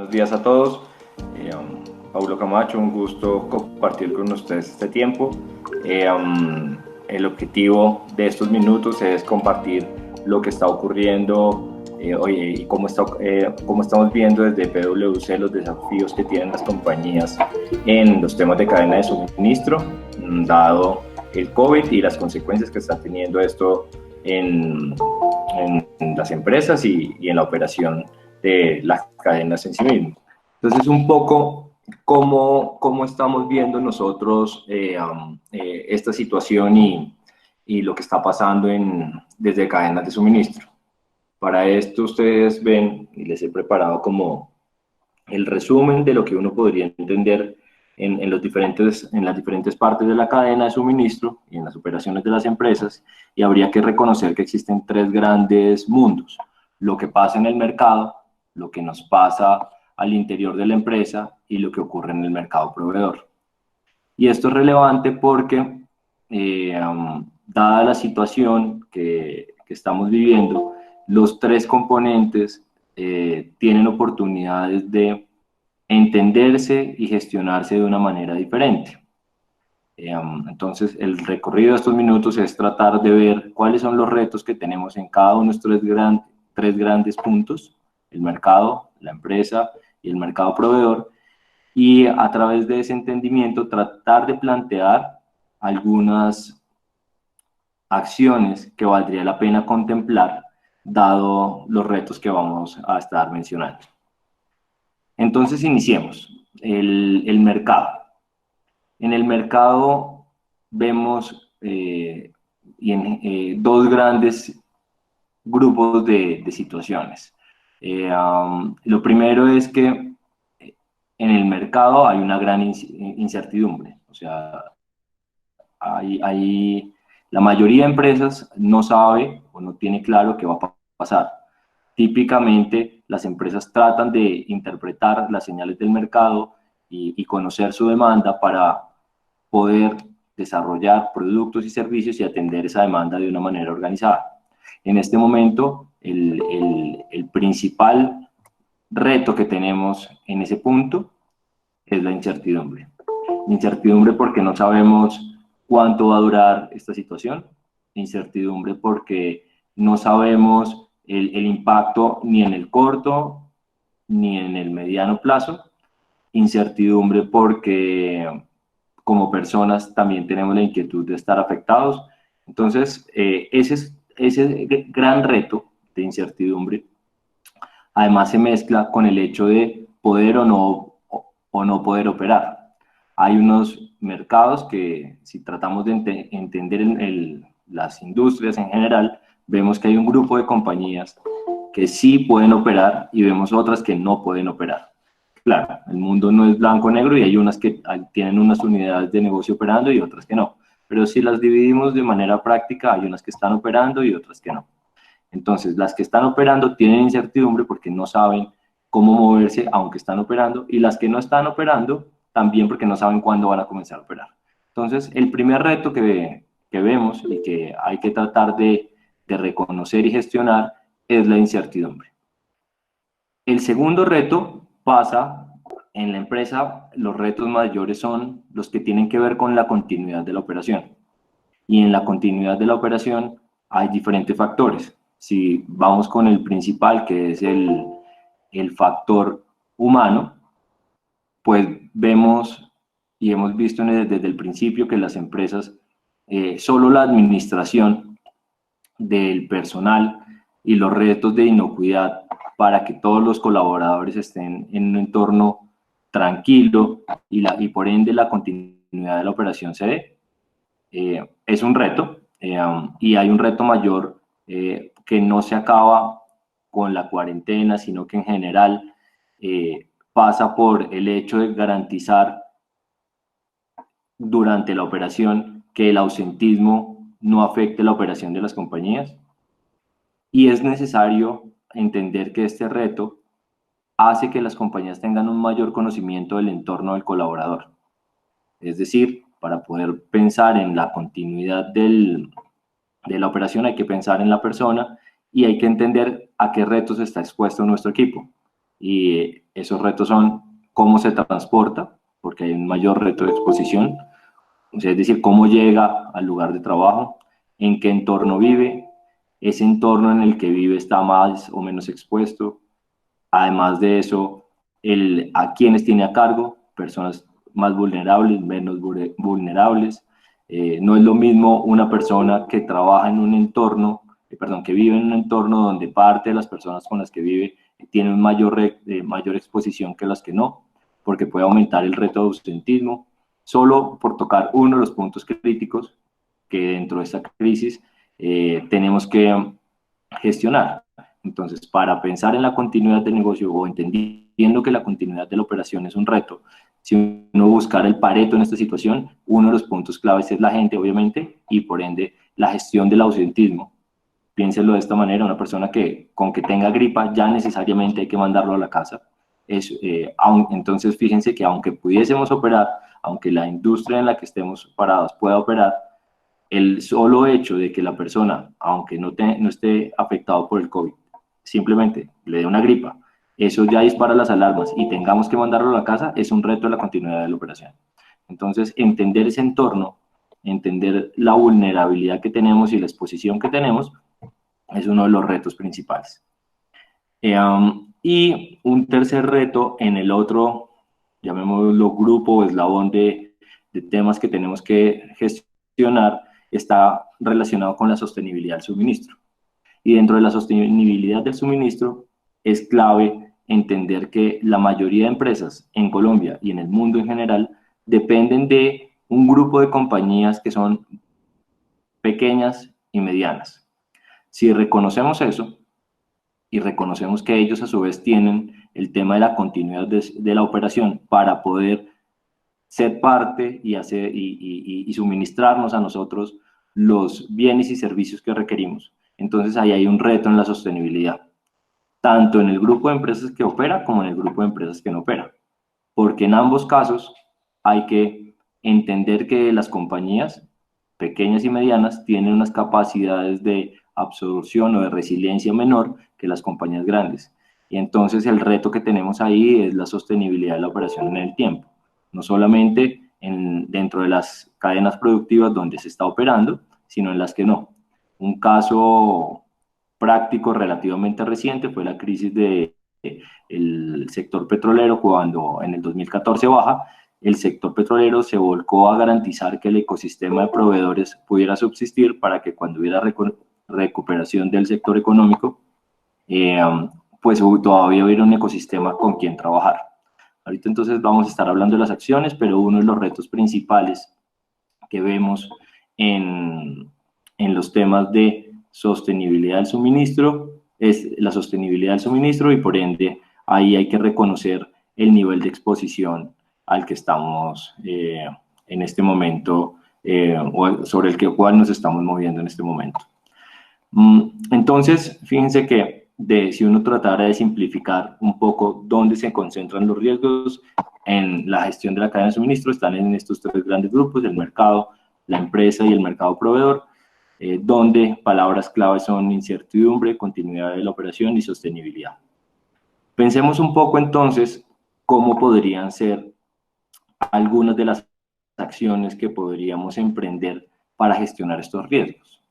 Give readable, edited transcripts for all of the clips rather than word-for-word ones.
Buenos días a todos. Paulo Camacho, un gusto compartir con ustedes este tiempo. El objetivo de estos minutos es compartir lo que está ocurriendo hoy y cómo estamos viendo desde PwC los desafíos que tienen las compañías en los temas de cadena de suministro, dado el COVID y las consecuencias que está teniendo esto en las empresas y en la operación de las cadenas en sí mismas. Entonces, un poco cómo estamos viendo nosotros esta situación y lo que está pasando desde cadenas de suministro. Para esto ustedes ven, y les he preparado como el resumen de lo que uno podría entender en las diferentes partes de la cadena de suministro y en las operaciones de las empresas, y habría que reconocer que existen tres grandes mundos: lo que pasa en el mercado, lo que nos pasa al interior de la empresa y lo que ocurre en el mercado proveedor. Y esto es relevante porque, dada la situación que estamos viviendo, los tres componentes tienen oportunidades de entenderse y gestionarse de una manera diferente. Entonces, el recorrido de estos minutos es tratar de ver cuáles son los retos que tenemos en cada uno de estos tres grandes puntos: el mercado, la empresa y el mercado proveedor, y a través de ese entendimiento tratar de plantear algunas acciones que valdría la pena contemplar dado los retos que vamos a estar mencionando. Entonces, iniciemos. El mercado. En el mercado vemos dos grandes grupos de situaciones. Lo primero es que en el mercado hay una gran incertidumbre. O sea, la mayoría de empresas no sabe o no tiene claro qué va a pasar. Típicamente, las empresas tratan de interpretar las señales del mercado y conocer su demanda para poder desarrollar productos y servicios y atender esa demanda de una manera organizada. En este momento, el principal reto que tenemos en ese punto es la incertidumbre. Incertidumbre porque no sabemos cuánto va a durar esta situación. Incertidumbre porque no sabemos el impacto ni en el corto ni en el mediano plazo. Incertidumbre porque como personas también tenemos la inquietud de estar afectados. Entonces, ese gran reto de incertidumbre además se mezcla con el hecho de poder o no poder operar. Hay unos mercados que, si tratamos de entender las industrias en general, vemos que hay un grupo de compañías que sí pueden operar y vemos otras que no pueden operar. Claro, el mundo no es blanco o negro y hay unas que tienen unas unidades de negocio operando y otras que no. Pero si las dividimos de manera práctica, hay unas que están operando y otras que no. Entonces, las que están operando tienen incertidumbre porque no saben cómo moverse aunque están operando, y las que no están operando también porque no saben cuándo van a comenzar a operar. Entonces, el primer reto que vemos y que hay que tratar de reconocer y gestionar es la incertidumbre. El segundo reto pasa en la empresa. Los retos mayores son los que tienen que ver con la continuidad de la operación. Y en la continuidad de la operación hay diferentes factores. Si vamos con el principal, que es el factor humano, pues vemos y hemos visto desde el principio que las empresas, solo la administración del personal y los retos de inocuidad para que todos los colaboradores estén en un entorno tranquilo y por ende la continuidad de la operación se dé, es un reto, y hay un reto mayor que no se acaba con la cuarentena, sino que en general pasa por el hecho de garantizar durante la operación que el ausentismo no afecte la operación de las compañías. Y es necesario entender que este reto hace que las compañías tengan un mayor conocimiento del entorno del colaborador. Es decir, para poder pensar en la continuidad de la operación hay que pensar en la persona y hay que entender a qué retos está expuesto nuestro equipo. Y Esos retos son cómo se transporta, porque hay un mayor reto de exposición, o sea, es decir, cómo llega al lugar de trabajo, en qué entorno vive, ese entorno en el que vive está más o menos expuesto. Además de eso, a quienes tiene a cargo, personas más vulnerables, menos vulnerables. No es lo mismo una persona que trabaja en un entorno, perdón, que vive en un entorno donde parte de las personas con las que vive tienen mayor exposición que las que no, porque puede aumentar el reto de ausentismo. Solo por tocar uno de los puntos críticos que dentro de esta crisis tenemos que gestionar. Entonces, para pensar en la continuidad del negocio o entendiendo que la continuidad de la operación es un reto, si uno buscara el Pareto en esta situación, uno de los puntos claves es la gente, obviamente, y por ende la gestión del ausentismo. Piénselo de esta manera, una persona que con que tenga gripa ya necesariamente hay que mandarlo a la casa. Entonces, fíjense que aunque pudiésemos operar, aunque la industria en la que estemos parados pueda operar, el solo hecho de que la persona, aunque no esté afectado por el COVID, simplemente le dé una gripa, eso ya dispara las alarmas y tengamos que mandarlo a la casa, es un reto de la continuidad de la operación. Entonces, entender ese entorno, entender la vulnerabilidad que tenemos y la exposición que tenemos, es uno de los retos principales. Y un tercer reto en el otro, llamémoslo grupo o eslabón de temas que tenemos que gestionar, está relacionado con la sostenibilidad del suministro. Y dentro de la sostenibilidad del suministro es clave entender que la mayoría de empresas en Colombia y en el mundo en general dependen de un grupo de compañías que son pequeñas y medianas. Si reconocemos eso y reconocemos que ellos a su vez tienen el tema de la continuidad de la operación para poder ser parte y suministrarnos a nosotros los bienes y servicios que requerimos. Entonces ahí hay un reto en la sostenibilidad, tanto en el grupo de empresas que opera como en el grupo de empresas que no opera, porque en ambos casos hay que entender que las compañías pequeñas y medianas tienen unas capacidades de absorción o de resiliencia menor que las compañías grandes. Y entonces el reto que tenemos ahí es la sostenibilidad de la operación en el tiempo, no solamente dentro de las cadenas productivas donde se está operando, sino en las que no. Un caso práctico relativamente reciente fue la crisis del sector petrolero cuando en el 2014 baja. El sector petrolero se volcó a garantizar que el ecosistema de proveedores pudiera subsistir para que cuando hubiera recuperación del sector económico, pues todavía hubiera un ecosistema con quien trabajar. Ahorita entonces vamos a estar hablando de las acciones, pero uno de los retos principales que vemos en los temas de sostenibilidad del suministro es la sostenibilidad del suministro y por ende ahí hay que reconocer el nivel de exposición al que estamos en este momento o sobre el cual nos estamos moviendo en este momento. Entonces, fíjense que si uno tratara de simplificar un poco dónde se concentran los riesgos en la gestión de la cadena de suministro, están en estos tres grandes grupos, el mercado, la empresa y el mercado proveedor, donde palabras claves son incertidumbre, continuidad de la operación y sostenibilidad. Pensemos un poco entonces cómo podrían ser algunas de las acciones que podríamos emprender para gestionar estos riesgos.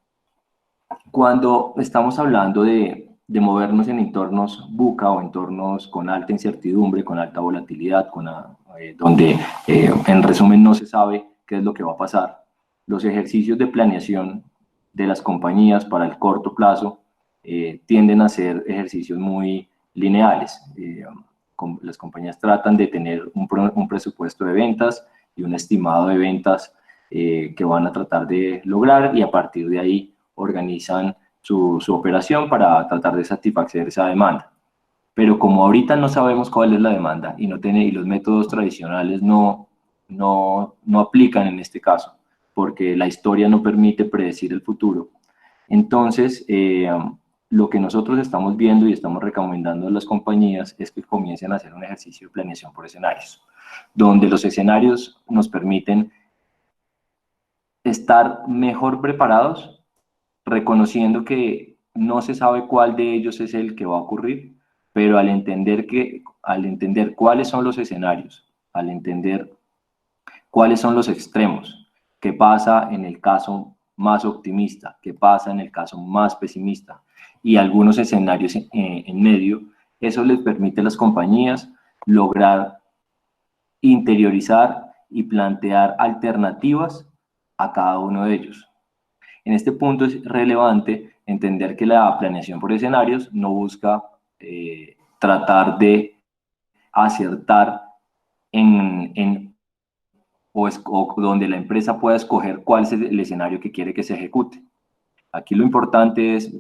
Cuando estamos hablando de movernos en entornos VUCA o entornos con alta incertidumbre, con alta volatilidad, donde en resumen no se sabe qué es lo que va a pasar, los ejercicios de planeación de las compañías para el corto plazo tienden a ser ejercicios muy lineales. Las compañías tratan de tener un presupuesto de ventas y un estimado de ventas que van a tratar de lograr y a partir de ahí organizan su operación para tratar de satisfacer esa demanda. Pero como ahorita no sabemos cuál es la demanda y los métodos tradicionales no aplican en este caso, porque la historia no permite predecir el futuro, entonces lo que nosotros estamos viendo y estamos recomendando a las compañías es que comiencen a hacer un ejercicio de planeación por escenarios, donde los escenarios nos permiten estar mejor preparados reconociendo que no se sabe cuál de ellos es el que va a ocurrir, pero al entender cuáles son los escenarios, al entender cuáles son los extremos, qué pasa en el caso más optimista, qué pasa en el caso más pesimista y algunos escenarios en medio, eso les permite a las compañías lograr interiorizar y plantear alternativas a cada uno de ellos. En este punto es relevante entender que la planeación por escenarios no busca tratar de acertar o donde la empresa pueda escoger cuál es el escenario que quiere que se ejecute. Aquí lo importante es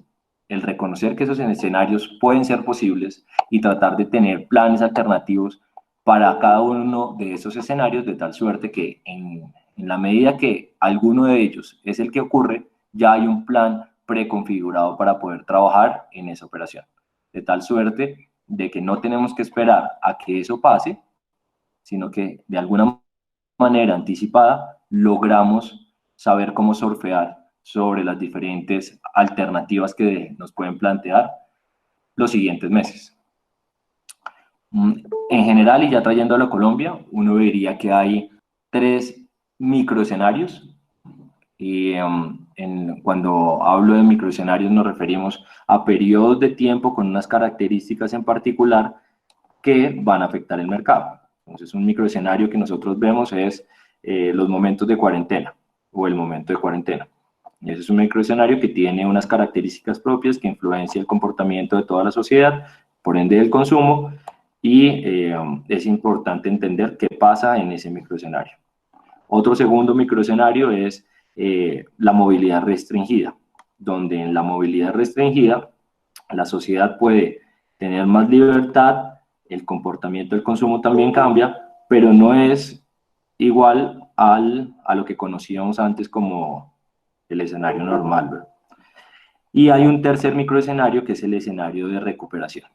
el reconocer que esos escenarios pueden ser posibles y tratar de tener planes alternativos para cada uno de esos escenarios, de tal suerte que en la medida que alguno de ellos es el que ocurre, ya hay un plan preconfigurado para poder trabajar en esa operación. De tal suerte de que no tenemos que esperar a que eso pase, sino que de alguna manera anticipada logramos saber cómo surfear sobre las diferentes alternativas que nos pueden plantear los siguientes meses. En general, y ya trayéndolo a Colombia, uno vería que hay 3 microescenarios. Y cuando hablo de microescenarios nos referimos a periodos de tiempo con unas características en particular que van a afectar el mercado. Entonces, un microescenario que nosotros vemos es los momentos de cuarentena o el momento de cuarentena. Y ese es un microescenario que tiene unas características propias que influencia el comportamiento de toda la sociedad, por ende el consumo, y es importante entender qué pasa en ese microescenario. Otro segundo microescenario es la movilidad restringida, donde en la movilidad restringida la sociedad puede tener más libertad, el comportamiento del consumo también cambia, pero no es igual a lo que conocíamos antes como el escenario normal, ¿verdad? Y hay un tercer microescenario que es el escenario de recuperación.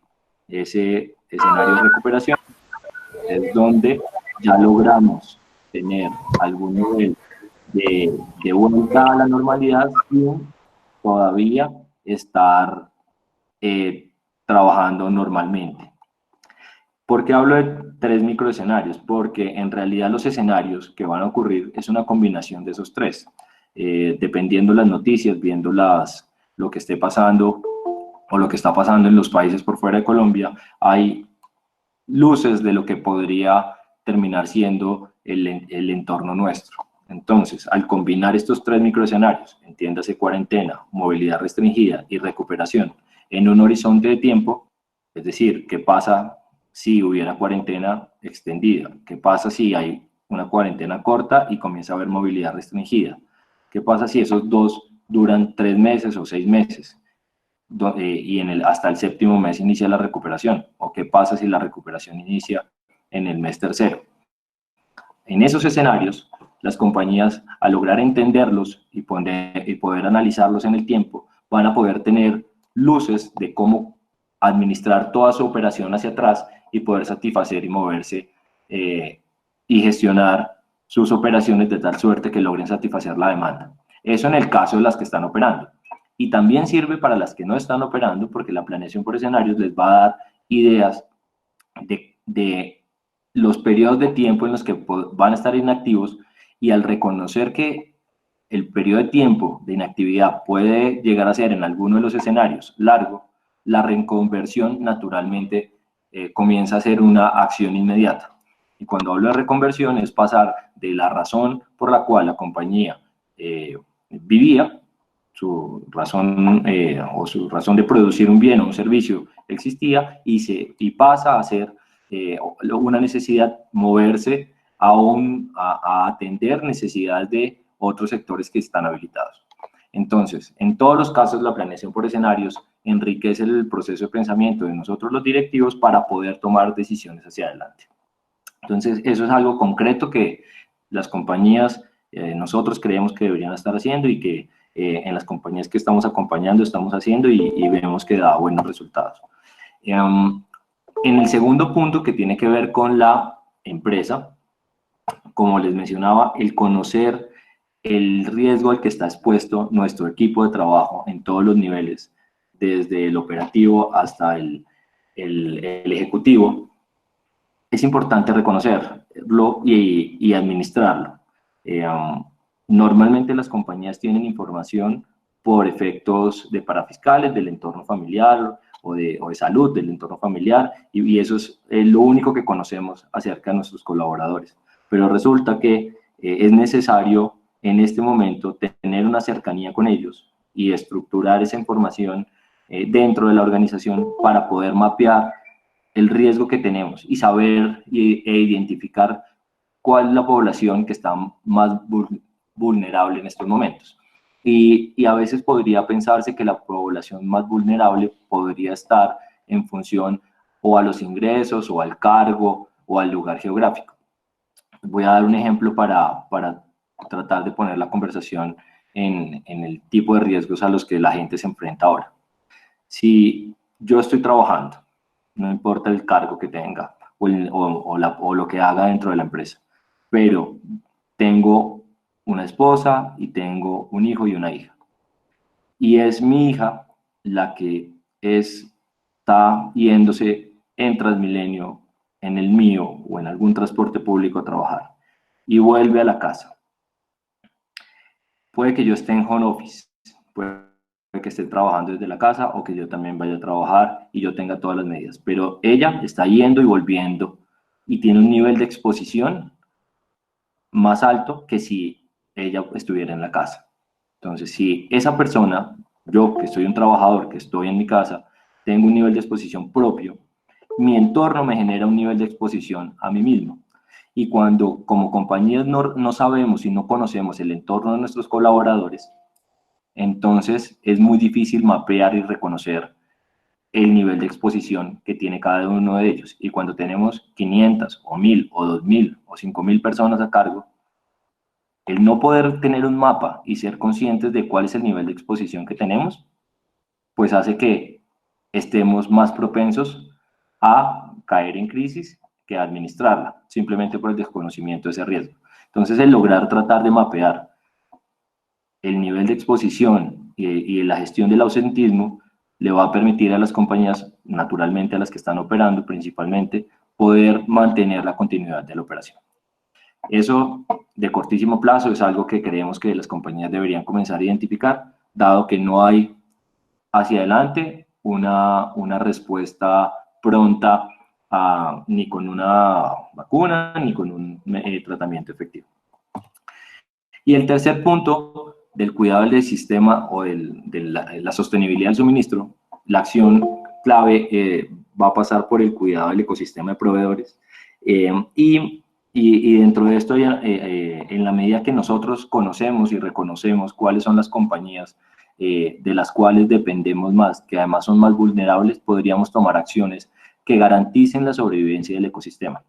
Ese escenario de recuperación es donde ya logramos tener algún nivel de vuelta a la normalidad sin todavía estar trabajando normalmente. ¿Por qué hablo de 3 microescenarios? Porque en realidad los escenarios que van a ocurrir es una combinación de esos 3. Dependiendo las noticias, viendo lo que esté pasando o lo que está pasando en los países por fuera de Colombia, hay luces de lo que podría terminar siendo el entorno nuestro. Entonces, al combinar estos 3 microescenarios, entiéndase cuarentena, movilidad restringida y recuperación, en un horizonte de tiempo, es decir, ¿qué pasa si hubiera cuarentena extendida? ¿Qué pasa si hay una cuarentena corta y comienza a haber movilidad restringida? ¿Qué pasa si esos dos duran 3 meses o 6 meses? Y hasta el 7º mes inicia la recuperación, o qué pasa si la recuperación inicia en el mes 3º. En esos escenarios, las compañías, al lograr entenderlos y poder analizarlos en el tiempo, van a poder tener luces de cómo administrar toda su operación hacia atrás y poder satisfacer y moverse y gestionar sus operaciones de tal suerte que logren satisfacer la demanda. Eso en el caso de las que están operando. Y también sirve para las que no están operando, porque la planeación por escenarios les va a dar ideas de los periodos de tiempo en los que van a estar inactivos, y al reconocer que el periodo de tiempo de inactividad puede llegar a ser en alguno de los escenarios largo, la reconversión naturalmente comienza a ser una acción inmediata. Y cuando hablo de reconversión es pasar de la razón por la cual la compañía vivía, su razón o su razón de producir un bien o un servicio existía, y pasa a ser una necesidad moverse a atender necesidades de otros sectores que están habilitados. Entonces, en todos los casos, la planeación por escenarios enriquece el proceso de pensamiento de nosotros los directivos para poder tomar decisiones hacia adelante. Entonces, eso es algo concreto que las compañías, nosotros creemos que deberían estar haciendo, y que en las compañías que estamos acompañando estamos haciendo, y vemos que da buenos resultados. En el segundo punto, que tiene que ver con la empresa, como les mencionaba, el conocer el riesgo al que está expuesto nuestro equipo de trabajo en todos los niveles, desde el operativo hasta el el ejecutivo, es importante reconocerlo y administrarlo. Normalmente las compañías tienen información por efectos de parafiscales, del entorno familiar o de salud del entorno familiar, y eso es lo único que conocemos acerca de nuestros colaboradores. Pero resulta que es necesario en este momento tener una cercanía con ellos y estructurar esa información dentro de la organización para poder mapear el riesgo que tenemos y saber e identificar cuál es la población que está más vulnerable en estos momentos. Y a veces podría pensarse que la población más vulnerable podría estar en función o a los ingresos o al cargo o al lugar geográfico. Voy a dar un ejemplo para tratar de poner la conversación en el tipo de riesgos a los que la gente se enfrenta ahora. Si yo estoy trabajando, no importa el cargo que tenga o lo que haga dentro de la empresa, pero tengo una esposa y tengo un hijo y una hija. Y es mi hija la que está yéndose en Transmilenio, en el mío o en algún transporte público a trabajar y vuelve a la casa. Puede que yo esté en home office, puede que esté trabajando desde la casa o que yo también vaya a trabajar y yo tenga todas las medidas, pero ella está yendo y volviendo y tiene un nivel de exposición más alto que si ella estuviera en la casa. Entonces, si esa persona, yo que soy un trabajador, que estoy en mi casa, tengo un nivel de exposición propio, mi entorno me genera un nivel de exposición a mí mismo. Y cuando como compañías no sabemos y no conocemos el entorno de nuestros colaboradores, entonces es muy difícil mapear y reconocer el nivel de exposición que tiene cada uno de ellos. Y cuando tenemos 500 o 1000 o 2000 o 5000 personas a cargo, el no poder tener un mapa y ser conscientes de cuál es el nivel de exposición que tenemos, pues hace que estemos más propensos a caer en crisis que a administrarla, simplemente por el desconocimiento de ese riesgo. Entonces, el lograr tratar de mapear el nivel de exposición y la gestión del ausentismo le va a permitir a las compañías, naturalmente a las que están operando principalmente, poder mantener la continuidad de la operación. Eso de cortísimo plazo es algo que creemos que las compañías deberían comenzar a identificar, dado que no hay hacia adelante una respuesta pronta ni con una vacuna ni con un tratamiento efectivo. Y el tercer punto del cuidado del sistema o de la sostenibilidad del suministro, la acción clave va a pasar por el cuidado del ecosistema de proveedores. Y dentro de esto, en la medida que nosotros conocemos y reconocemos cuáles son las compañías de las cuales dependemos más, que además son más vulnerables, podríamos tomar acciones que garanticen la sobrevivencia del ecosistema.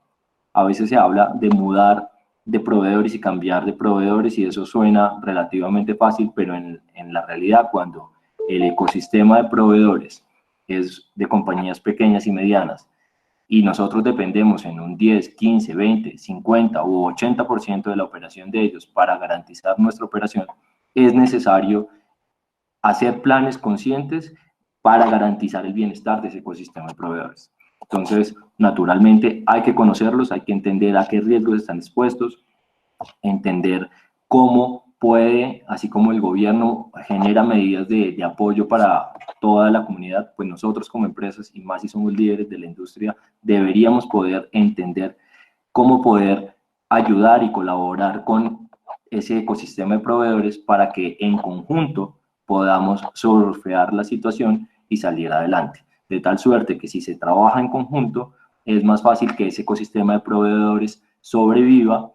A veces se habla de mudar de proveedores y cambiar de proveedores y eso suena relativamente fácil, pero en la realidad cuando el ecosistema de proveedores es de compañías pequeñas y medianas y nosotros dependemos en un 10, 15, 20, 50 u 80% de la operación de ellos para garantizar nuestra operación, es necesario hacer planes conscientes para garantizar el bienestar de ese ecosistema de proveedores. Entonces, naturalmente, hay que conocerlos, hay que entender a qué riesgos están expuestos, entender cómo puede, así como el gobierno genera medidas de apoyo para toda la comunidad, pues nosotros como empresas, y más si somos líderes de la industria, deberíamos poder entender cómo poder ayudar y colaborar con ese ecosistema de proveedores para que en conjunto podamos surfear la situación y salir adelante. De tal suerte que si se trabaja en conjunto, es más fácil que ese ecosistema de proveedores sobreviva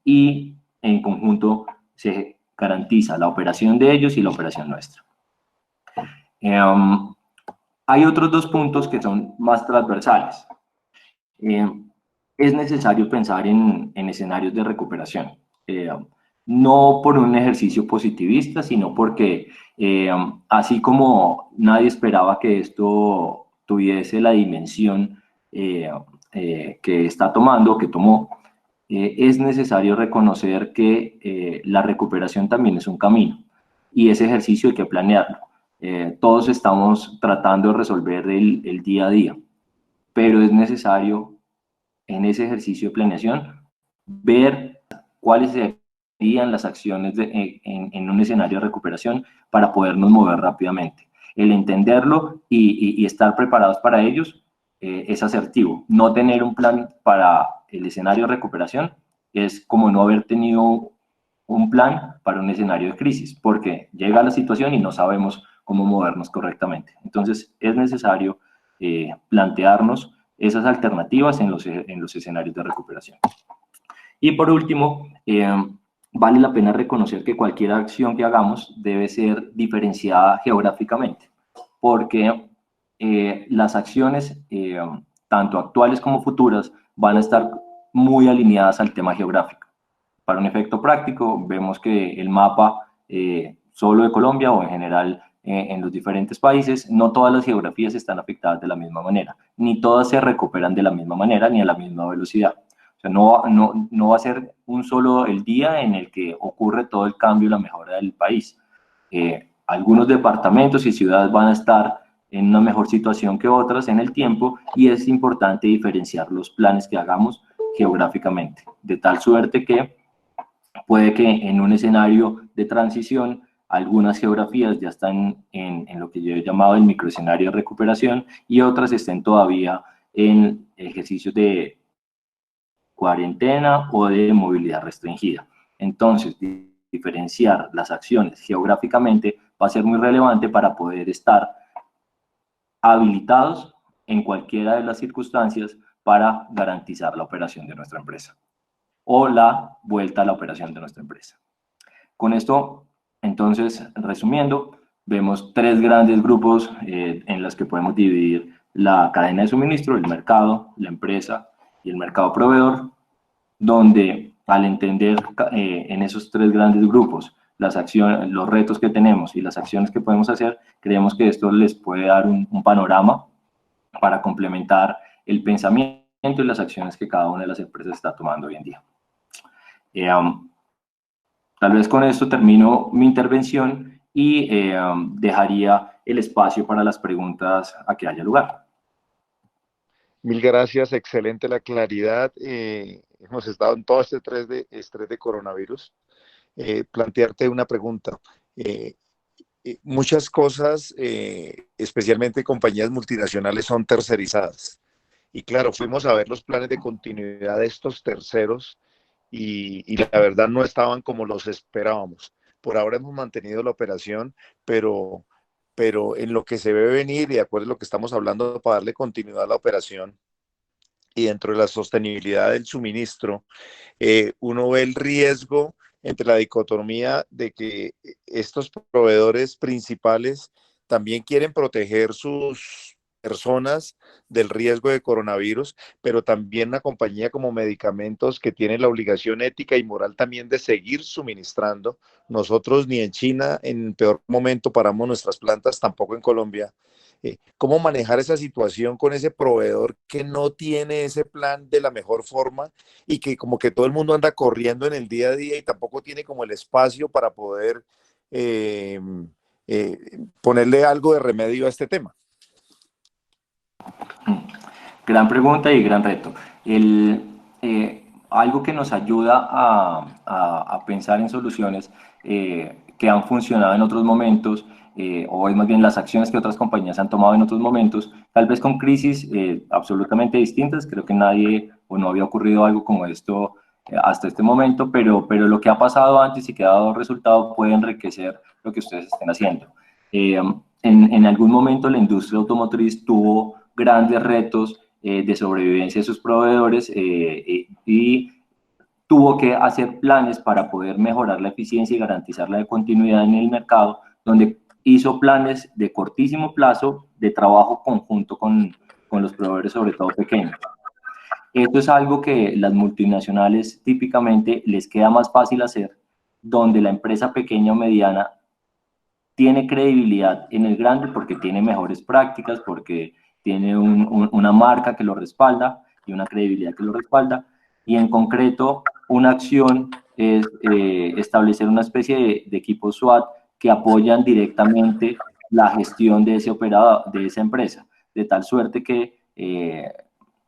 y en conjunto se garantiza la operación de ellos y la operación nuestra. Hay otros dos puntos que son más transversales. Es necesario pensar en escenarios de recuperación. No por un ejercicio positivista, sino porque así como nadie esperaba que esto tuviese la dimensión que está tomando, que tomó, es necesario reconocer que la recuperación también es un camino y ese ejercicio hay que planearlo. Todos estamos tratando de resolver el día a día, pero es necesario en ese ejercicio de planeación ver cuáles serían las acciones en un escenario de recuperación para podernos mover rápidamente. El entenderlo y estar preparados para ellos es asertivo. No tener un plan para el escenario de recuperación es como no haber tenido un plan para un escenario de crisis, porque llega la situación y no sabemos cómo movernos correctamente. Entonces, es necesario plantearnos esas alternativas en los escenarios de recuperación. Y por último, vale la pena reconocer que cualquier acción que hagamos debe ser diferenciada geográficamente, porque las acciones, tanto actuales como futuras, van a estar muy alineadas al tema geográfico. Para un efecto práctico, vemos que el mapa solo de Colombia o en general en los diferentes países, no todas las geografías están afectadas de la misma manera, ni todas se recuperan de la misma manera ni a la misma velocidad. O sea, no va a ser un solo el día en el que ocurre todo el cambio y la mejora del país. Algunos departamentos y ciudades van a estar en una mejor situación que otras en el tiempo y es importante diferenciar los planes que hagamos geográficamente, de tal suerte que puede que en un escenario de transición algunas geografías ya están en lo que yo he llamado el microescenario de recuperación y otras estén todavía en ejercicios de cuarentena o de movilidad restringida. Entonces, diferenciar las acciones geográficamente va a ser muy relevante para poder estar habilitados en cualquiera de las circunstancias para garantizar la operación de nuestra empresa o la vuelta a la operación de nuestra empresa. Con esto, entonces, resumiendo, vemos tres grandes grupos en los que podemos dividir la cadena de suministro, el mercado, la empresa y el mercado proveedor, donde al entender en esos tres grandes grupos las acciones, los retos que tenemos y las acciones que podemos hacer, creemos que esto les puede dar un panorama para complementar el pensamiento y las acciones que cada una de las empresas está tomando hoy en día. Tal vez con esto termino mi intervención y dejaría el espacio para las preguntas a que haya lugar. Mil gracias, excelente la claridad. Hemos estado en todo este estrés de coronavirus. Plantearte una pregunta. Muchas cosas, especialmente compañías multinacionales, son tercerizadas. Y claro, fuimos a ver los planes de continuidad de estos terceros y la verdad no estaban como los esperábamos. Por ahora hemos mantenido la operación, pero en lo que se ve venir y de acuerdo a lo que estamos hablando para darle continuidad a la operación y dentro de la sostenibilidad del suministro, uno ve el riesgo entre la dicotomía de que estos proveedores principales también quieren proteger sus personas del riesgo de coronavirus, pero también una compañía como Medicamentos que tiene la obligación ética y moral también de seguir suministrando. Nosotros ni en China en peor momento paramos nuestras plantas, tampoco en Colombia. ¿Cómo manejar esa situación con ese proveedor que no tiene ese plan de la mejor forma y que como que todo el mundo anda corriendo en el día a día y tampoco tiene como el espacio para poder eh, ponerle algo de remedio a este tema? Gran pregunta y gran reto. Algo que nos ayuda a pensar en soluciones que han funcionado en otros momentos, o es más bien las acciones que otras compañías han tomado en otros momentos, tal vez con crisis absolutamente distintas. Creo que nadie o no había ocurrido algo como esto hasta este momento, pero lo que ha pasado antes y que ha dado resultado puede enriquecer lo que ustedes estén haciendo. En algún momento la industria automotriz tuvo grandes retos de sobrevivencia de sus proveedores y tuvo que hacer planes para poder mejorar la eficiencia y garantizar la continuidad en el mercado, donde hizo planes de cortísimo plazo de trabajo conjunto con los proveedores, sobre todo pequeños. Esto es algo que las multinacionales típicamente les queda más fácil hacer, donde la empresa pequeña o mediana tiene credibilidad en el grande porque tiene mejores prácticas, porque tiene una marca que lo respalda y una credibilidad que lo respalda. Y en concreto, una acción es establecer una especie de equipos SWAT que apoyan directamente la gestión de ese operador, de esa empresa, de tal suerte que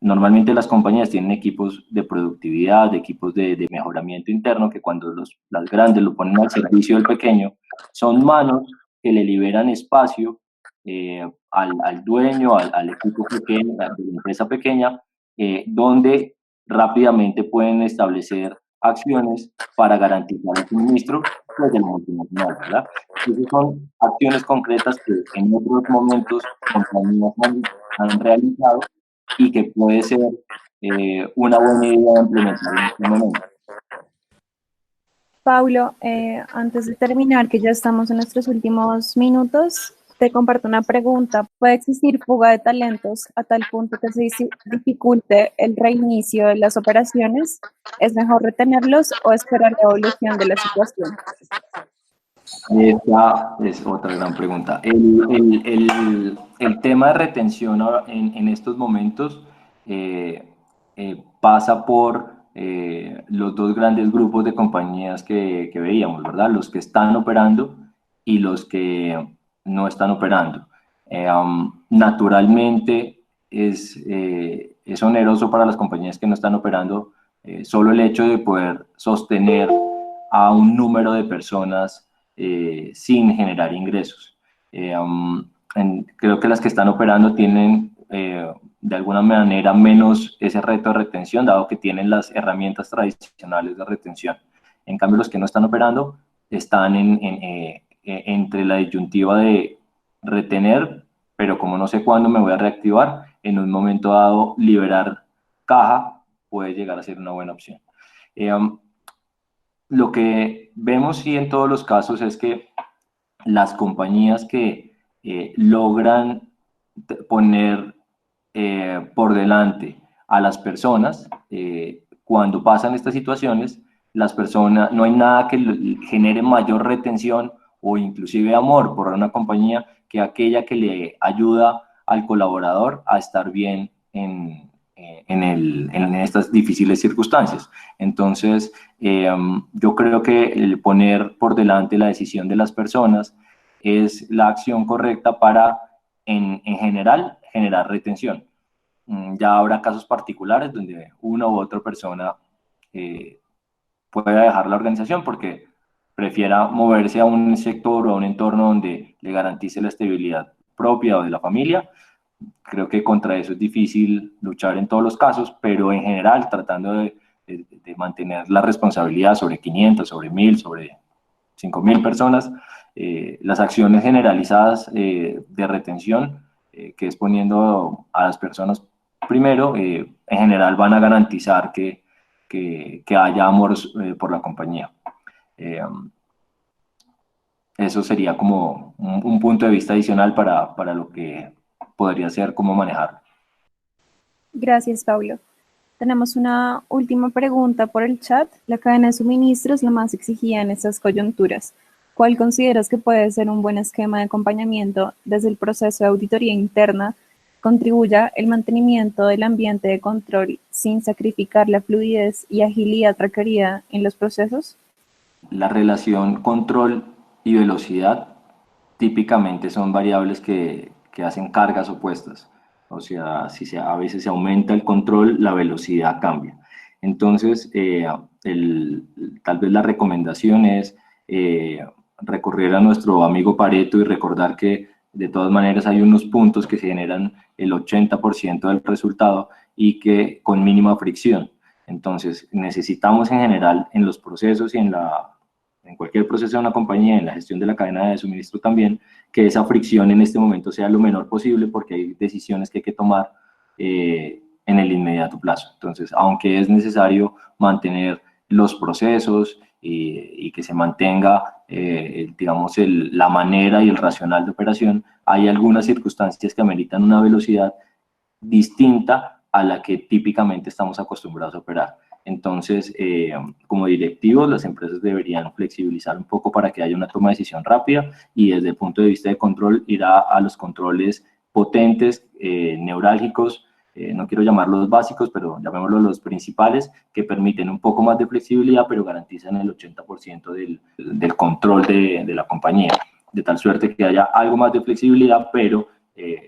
normalmente las compañías tienen equipos de productividad, de equipos de mejoramiento interno, que cuando las grandes lo ponen al servicio del pequeño, son manos que le liberan espacio al dueño, al equipo pequeño, de la empresa pequeña, donde rápidamente pueden establecer acciones para garantizar el suministro pues, del multinacional, ¿verdad? Esas son acciones concretas que en otros momentos compañías han realizado y que puede ser una buena idea de implementar en este momento. Paulo, antes de terminar, que ya estamos en nuestros últimos minutos, te comparto una pregunta. ¿Puede existir fuga de talentos a tal punto que se dificulte el reinicio de las operaciones? ¿Es mejor retenerlos o esperar la evolución de la situación? Esta es otra gran pregunta. El tema de retención en estos momentos pasa por los dos grandes grupos de compañías que veíamos, ¿verdad? Los que están operando y los que no están operando. Naturalmente es oneroso para las compañías que no están operando solo el hecho de poder sostener a un número de personas sin generar ingresos. Creo que las que están operando tienen de alguna manera menos ese reto de retención, dado que tienen las herramientas tradicionales de retención. En cambio, los que no están operando están entre la disyuntiva de retener, pero como no sé cuándo me voy a reactivar, en un momento dado liberar caja puede llegar a ser una buena opción. Lo que vemos sí en todos los casos es que las compañías que logran poner por delante a las personas, cuando pasan estas situaciones, las personas, no hay nada que genere mayor retención o inclusive amor por una compañía que aquella que le ayuda al colaborador a estar bien en estas difíciles circunstancias. Entonces, yo creo que el poner por delante la decisión de las personas es la acción correcta para, en general, generar retención. Ya habrá casos particulares donde una u otra persona pueda dejar la organización porque prefiera moverse a un sector o a un entorno donde le garantice la estabilidad propia o de la familia. Creo que contra eso es difícil luchar en todos los casos, pero en general tratando de mantener la responsabilidad sobre 500, sobre 1000, sobre 5000 personas, las acciones generalizadas de retención, que es poniendo a las personas primero, en general van a garantizar que haya amor por la compañía. Eso sería como un punto de vista adicional para lo que podría ser cómo manejarlo. Gracias, Paulo. Tenemos una última pregunta por el chat. La cadena de suministro es la más exigida en estas coyunturas. ¿Cuál consideras que puede ser un buen esquema de acompañamiento desde el proceso de auditoría interna contribuya el mantenimiento del ambiente de control sin sacrificar la fluidez y agilidad requerida en los procesos? La relación control y velocidad típicamente son variables que hacen cargas opuestas. O sea, si a veces se aumenta el control, la velocidad cambia. Entonces, tal vez la recomendación es recurrir a nuestro amigo Pareto y recordar que de todas maneras hay unos puntos que generan el 80% del resultado y que con mínima fricción. Entonces, necesitamos en general en los procesos y en cualquier proceso de una compañía, en la gestión de la cadena de suministro también, que esa fricción en este momento sea lo menor posible porque hay decisiones que hay que tomar en el inmediato plazo. Entonces, aunque es necesario mantener los procesos y que se mantenga, digamos, la manera y el racional de operación, hay algunas circunstancias que ameritan una velocidad distinta a la que típicamente estamos acostumbrados a operar. Entonces, como directivos, las empresas deberían flexibilizar un poco para que haya una toma de decisión rápida y desde el punto de vista de control ir a los controles potentes, neurálgicos, no quiero llamarlos básicos, pero llamémoslos los principales, que permiten un poco más de flexibilidad, pero garantizan el 80% del control de la compañía. de tal suerte que haya algo más de flexibilidad, pero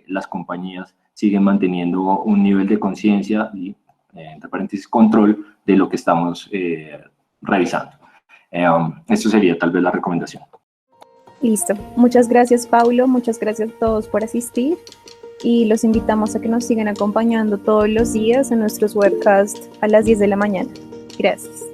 las compañías siguen manteniendo un nivel de conciencia y, entre paréntesis, control de lo que estamos revisando. Esto sería tal vez la recomendación. Listo. Muchas gracias, Paulo. Muchas gracias a todos por asistir y los invitamos a que nos sigan acompañando todos los días en nuestros webcasts a las 10 de la mañana. Gracias.